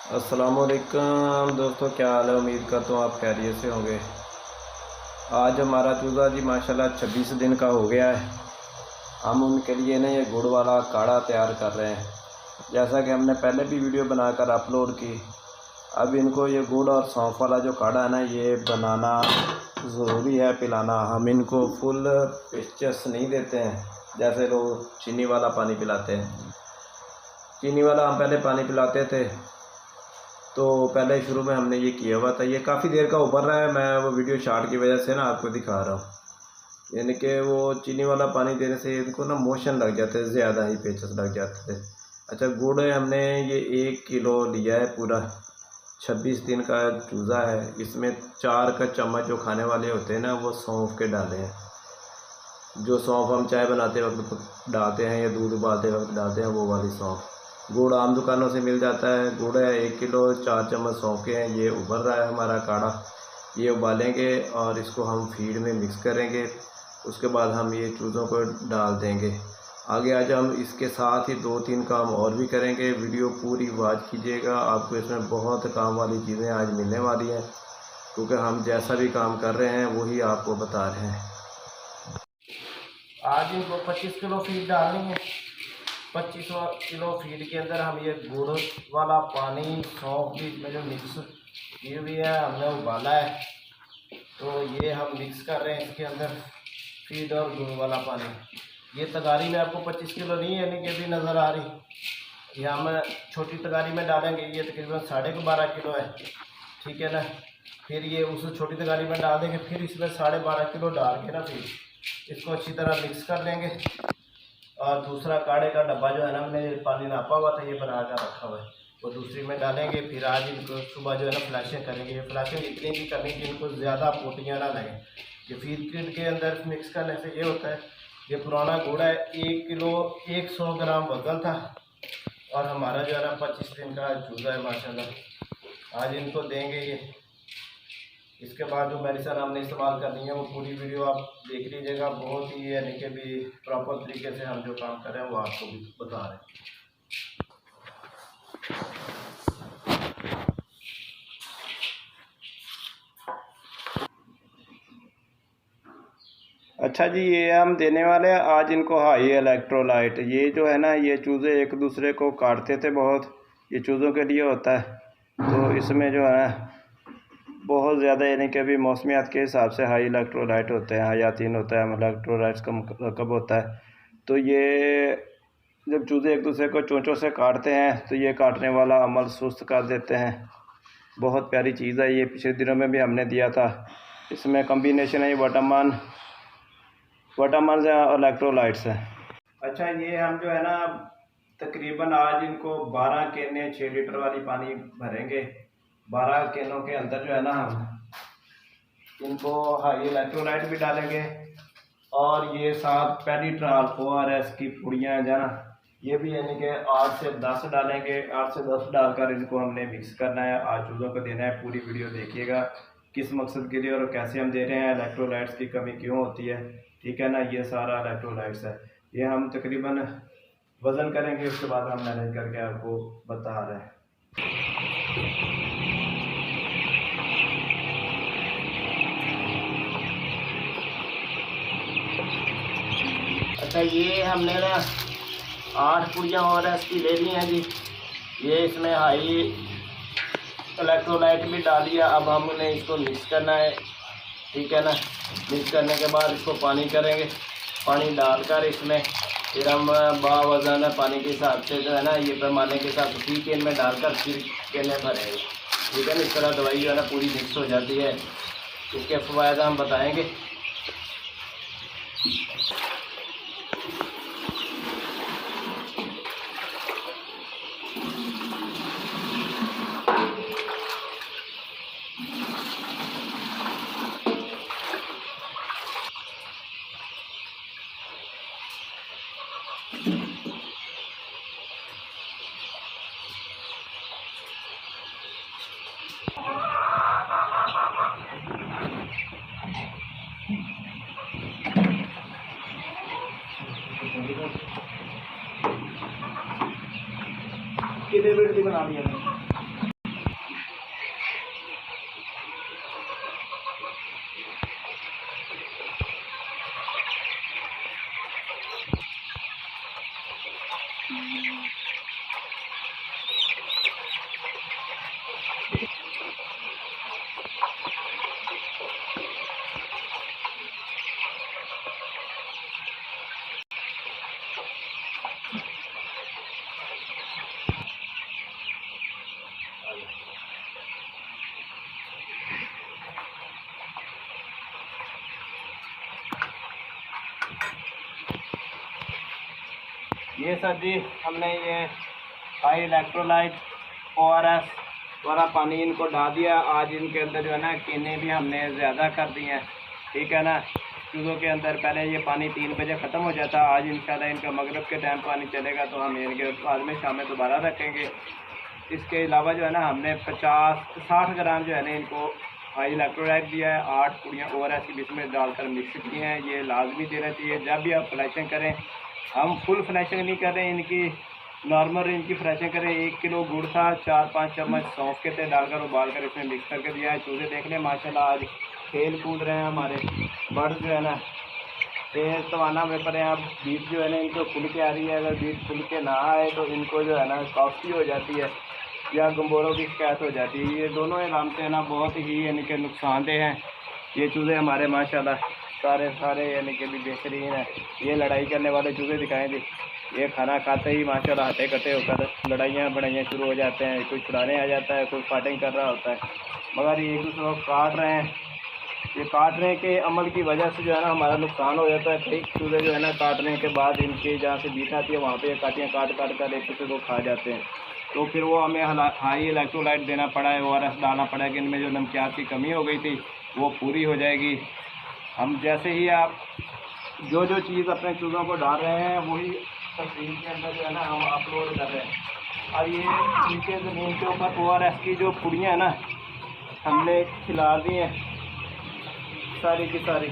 अस्सलामुअलैकुम दोस्तों, क्या हाल है। उम्मीद करता हूँ आप खैरियत से होंगे। आज हमारा चूज़ा जी माशाल्लाह 26 दिन का हो गया है। हम उनके लिए ना ये गुड़ वाला काढ़ा तैयार कर रहे हैं, जैसा कि हमने पहले भी वीडियो बनाकर अपलोड की। अब इनको ये गुड़ और सौंफ वाला जो काढ़ा है ना, ये बनाना ज़रूरी है, पिलाना। हम इनको फुल पेचकस नहीं देते हैं जैसे लोग चीनी वाला पानी पिलाते हैं। चीनी वाला हम पहले पानी पिलाते थे, तो पहले शुरू में हमने ये किया हुआ था। ये काफ़ी देर का उबर रहा है, मैं वो वीडियो शॉर्ट की वजह से ना आपको दिखा रहा हूँ। यानी कि वो चीनी वाला पानी देने से इनको ना मोशन लग जाते थे, ज़्यादा ही पेचस लग जाते थे। अच्छा, गुड़ है, हमने ये 1 किलो लिया है पूरा। 26 दिन का चूज़ा है। इसमें 4 का चम्मच जो खाने वाले होते हैं ना, वो सौंफ के डाले हैं। जो सौंफ हम चाय बनाते वक्त डालते हैं या दूध उबालते वक्त डालते हैं, वो वाली सौंफ। गुड़ आम दुकानों से मिल जाता है। गुड़ है 1 किलो, 4 चम्मच सौंफ के हैं। ये उबल रहा है हमारा काढ़ा। ये उबालेंगे और इसको हम फीड में मिक्स करेंगे। उसके बाद हम ये चूज़ों को डाल देंगे। आगे आज हम इसके साथ ही 2-3 काम और भी करेंगे। वीडियो पूरी वॉच कीजिएगा, आपको इसमें बहुत काम वाली चीज़ें आज मिलने वाली हैं, क्योंकि हम जैसा भी काम कर रहे हैं वही आपको बता रहे हैं। आज इनको 25 किलो फीड डालेंगे। 25 किलो फीड के अंदर हम ये गुड़ वाला पानी, सौंफ भी इसमें जो मिक्स की हुई है, हमने उबाला है, तो ये हम मिक्स कर रहे हैं इसके अंदर, फीड और गुड़ वाला पानी। ये तगारी में आपको 25 किलो नहीं है, यानी कि भी नज़र आ रही। ये हम छोटी तगारी में डालेंगे, ये तकरीबन 12.5 किलो है, ठीक है ना। फिर ये उस छोटी तगारी में डाल देंगे, फिर इसमें 12.5 किलो डाल के ना फिर इसको अच्छी तरह मिक्स कर लेंगे। और दूसरा काढ़े का डब्बा जो है ना, हमने पानी नापा हुआ था, ये बना कर रखा हुआ है, वो दूसरी में डालेंगे। फिर आज इनको सुबह जो है ना फ्लैशिंग करेंगे। ये फ्लैशिंग इतनी भी करनी कि इनको ज़्यादा पोटियाँ ना लगें। ये फीड किट के अंदर मिक्स करने से ये होता है, ये पुराना गुड़ है, 1 किलो 100 ग्राम वजन था, और हमारा जो है ना 25 दिन का चूज़ा है माशाल्लाह। आज इनको देंगे ये। इसके बाद जो मेडिसिन हमने इस्तेमाल करनी है, वो पूरी वीडियो आप देख लीजिएगा। बहुत ही यानी कि भी प्रॉपर तरीके से हम जो काम कर रहे हैं वो आपको भी बता रहे हैं। अच्छा जी, ये हम देने वाले हैं आज इनको हाई इलेक्ट्रोलाइट। ये जो है ना, ये चूज़े एक दूसरे को काटते थे बहुत, ये चूज़ों के लिए होता है। तो इसमें जो है बहुत ज़्यादा यानी कि अभी मौसमियात के हिसाब से हाई इलेक्ट्रोलाइट होते हैं, हयातीन होता है, इलेक्ट्रोलाइट्स कम होता है। तो ये जब चूज़े एक दूसरे को चोंचों से काटते हैं, तो ये काटने वाला अमल सुस्त कर देते हैं। बहुत प्यारी चीज़ है ये, पिछले दिनों में भी हमने दिया था। इसमें कम्बिनेशन है विटामिन और इलेक्ट्रोलाइट्स है। अच्छा, ये हम जो है ना तकरीबन आज इनको 12 केने 6 लीटर वाली पानी भरेंगे। 12 केनों के अंदर जो है ना हम इनको हाई इलेक्ट्रोलाइट भी डालेंगे, और ये साथ पेडिट्रॉल ORS की पुड़ियाँ जो है ना, ये भी यानी कि 8 से 10 डालेंगे। 8 से 10 डालकर इनको हमने मिक्स करना है, आज चूज़ों को देना है। पूरी वीडियो देखिएगा किस मकसद के लिए और कैसे हम दे रहे हैं, इलेक्ट्रोलाइट्स की कमी क्यों होती है, ठीक है ना। ये सारा इलेक्ट्रोलाइट्स है। ये हम तकरीबन वज़न करेंगे, उसके बाद हम मैनेज करके आपको बता रहे हैं। अच्छा, ये हमने ना 8 पुड़ियाँ ORS की ले ली हैं जी। ये इसमें हाई इलेक्ट्रोलाइट भी डाली है। अब हमने इसको मिक्स करना है, ठीक है ना। मिक्स करने के बाद इसको पानी करेंगे। पानी डालकर इसमें फिर हम बावज़न पानी के हिसाब से जो है ना, ये पैमाने के साथ उसी केन में डालकर फिर केने भरेंगे, ठीक है ना। इस तरह दवाई जो है ना पूरी मिक्स हो जाती है। इसके फ़वायद हम बताएँगे। कितने मिनट की बना दिया? ये सर जी हमने ये हाई इलेक्ट्रोलाइट ORS वाला पानी इनको डाल दिया। आज इनके अंदर जो है ना कीने भी हमने ज़्यादा कर दी हैं, ठीक है ना। चूज़ों के अंदर पहले ये पानी 3 बजे ख़त्म हो जाता, आज इंशाल्लाह इनका मगरिब के टाइम पानी चलेगा तो हम इनके बाद में शाम में दोबारा रखेंगे। इसके अलावा जो है ना हमने 50-60 ग्राम जो है ना इनको हाई इलेक्ट्रोलाइट दिया है। 8 पुड़ियाँ ORS की इसमें डालकर मिक्स की हैं। ये लाजमी देना चाहिए जब भी आप फ्लैशिंग करें। हम फुल फ्लैशिंग नहीं कर रहे हैं इनकी, नॉर्मल इनकी फ्लैशिंग करें। 1 किलो गुड़ था, 4-5 चम्मच सौंफ के तेल डालकर उबाल कर इसमें मिक्स करके दिया है। चूज़े देख लें माशाल्लाह आज खेल कूद रहे हैं हमारे बर्ड जो है ना, तेज तवाना में पर हैं। अब बीट जो है ना इनको खुल के आ रही है, अगर बीट खुल के ना आए तो इनको जो है ना कॉफ़ी हो जाती है या गंबोरों की शिकायत हो जाती है। ये दोनों इलामतें हैं ना बहुत ही यानी कि नुकसानदेह हैं। ये चूज़े हमारे माशाल्लाह सारे यानी कि भी बेहतरीन है। ये लड़ाई करने वाले चूज़े दिखाएँ थी, ये खाना खाते ही माशाल्लाह हटे कटे होकर लड़ाइयाँ बड़ाइयाँ शुरू हो जाते हैं। कोई छुड़ाने आ जाता है, कोई फाइटिंग कर रहा होता है, मगर ये एक दूसरे को काट रहे हैं। ये काटने के अमल की वजह से जो है ना हमारा नुकसान हो जाता है। कई चूज़े जो है ना काटने के बाद इनके जहाँ से बीट आती है वहाँ पे काटियाँ काट कर एक दूसरे को खा जाते हैं। तो फिर वो हमें हाई इलेक्ट्रोलाइट देना पड़ा है, ORS डालना पड़ा है कि इनमें जो नमकियात की कमी हो गई थी वो पूरी हो जाएगी। हम जैसे ही आप जो चीज़ अपने चूज़ों को डाल रहे हैं वही तस्वीर के अंदर जो है ना हम अपलोड कर रहे हैं। अब ये नीचे ज़मीन के ऊपर ORS की जो पुड़ियाँ हैं ना हमने खिला दी हैं सारी की सारी।